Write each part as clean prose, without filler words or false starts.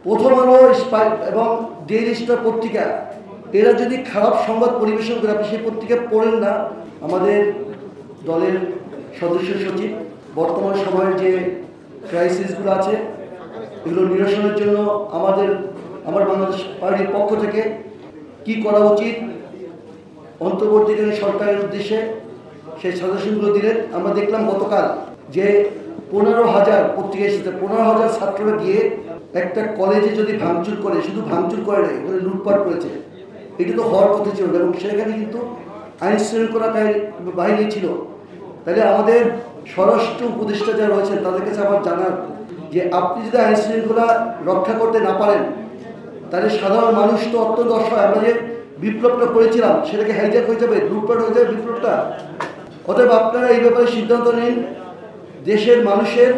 প্রথম আলো এবং ডেইলি স্টার পত্রিকা এরা যদি খারাপ সংবাদ পরিবেশন করে, আপনি সেই পত্রিকা পড়েন না। আমাদের দলের সদস্য সচিব বর্তমান সময়ের যে ক্রাইসিসগুলো আছে এগুলো নিরসনের জন্য আমার বাংলাদেশ পার্টির পক্ষ থেকে কি করা উচিত অন্তর্বর্তীকালীন সরকারের উদ্দেশ্যে সেই সাজেশনগুলো দিলেন। আমরা দেখলাম গতকাল যে 15,000 পত্রিকা এসেছে, 15,000 ছাত্ররা গিয়ে একটা কলেজে যদি ভাঙচুর করে, শুধু ভাঙচুর করে নাই, ওখানে লুটপাট করেছে, এটা তো হওয়ার কথা ছিল এবং সেখানে কিন্তু আইন শৃঙ্খলা বাহিনী ছিল। তাহলে আমাদের স্বরাষ্ট্র উপদেষ্টা যারা রয়েছেন তাদের কাছে আমার জানার যে আপনি যদি আইন শৃঙ্খলা রক্ষা করতে না পারেন তাহলে সাধারণ মানুষ তো অত্যন্ত অসহায়। আমরা যে বিপ্লবটা করেছিলাম সেটাকে হাইজ্যাক হয়ে যাবে, লুটপাট হয়ে যাবে বিপ্লবটা। অতএব আপনারা এই ব্যাপারে সিদ্ধান্ত নিন। দেশের মানুষের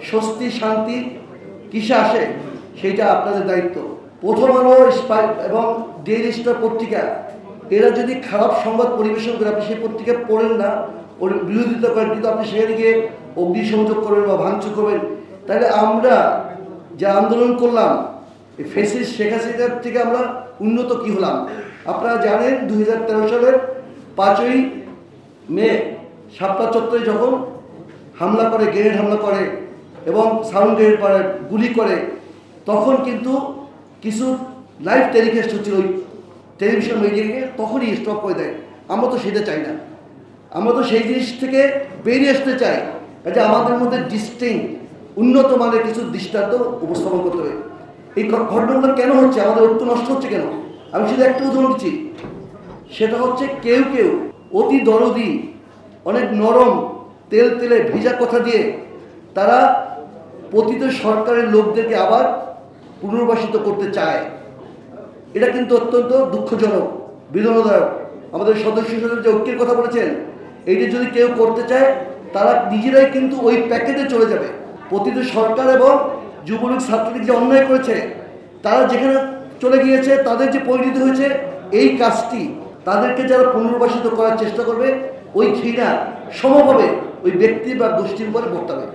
স্বস্তি শান্তি কিসে আসে সেইটা আপনাদের দায়িত্ব। প্রথম আলো এবং ডেইলি স্টার পত্রিকা এরা যদি খারাপ সংবাদ পরিবেশন করে, আপনি সেই পত্রিকা পড়েন না, ওর বিরোধিতা করেন, কিন্তু আপনি সেখানে গিয়ে অগ্নিসংযোগ করবেন বা ভাঙচুর করবেন, তাহলে আমরা যা আন্দোলন করলাম এই ফ্যাসিস্ট শেখ হাসিনার থেকে আমরা উন্নত কি হলাম? আপনারা জানেন 2013 সালের 5ই মে শাপলা চত্বরে যখন হামলা করে, গ্রেনেড হামলা করে এবং সাউন্ড গ্রেনেড করে, গুলি করে, তখন কিন্তু কিছু লাইভ টেলিকাস্ট হচ্ছিল ওই টেলিভিশন মিডিয়াকে, তখনই স্টপ করে দেয়। আমরা তো সেটা চাই না, আমরা তো সেই জিনিস থেকে বেরিয়ে আসতে চাই যে আমাদের মধ্যে ডিস্টিংক্ট উন্নত মানের কিছু দৃষ্টান্ত উপস্থাপন করতে হবে। এই ঘটনাগুলো কেন হচ্ছে, আমাদের ঐক্য নষ্ট হচ্ছে কেন? আমি শুধু একটা উদাহরণ দিচ্ছি, সেটা হচ্ছে কেউ কেউ অতি দরদি, অনেক নরম তেলে ভিজা কথা দিয়ে তারা পতিত সরকারের লোকদেরকে আবার পুনর্বাসিত করতে চায়। এটা কিন্তু অত্যন্ত দুঃখজনক, বেদনাদায়ক। আমাদের সদস্য যে ঐক্যের কথা বলেছেন, এইটা যদি কেউ করতে চায় তারা নিজেরাই কিন্তু ওই প্যাকেটে চলে যাবে। পতিত সরকার এবং যুবলীগ ছাত্রলীগ যে অন্যায় করেছে, তারা যেখানে চলে গিয়েছে, তাদের যে পরিণতি হয়েছে, এই কাজটি তাদেরকে যারা পুনর্বাসিত করার চেষ্টা করবে, ওই ঘৃণা সমভাবে ওই ব্যক্তি বা গোষ্ঠীর উপরে বর্তাবে।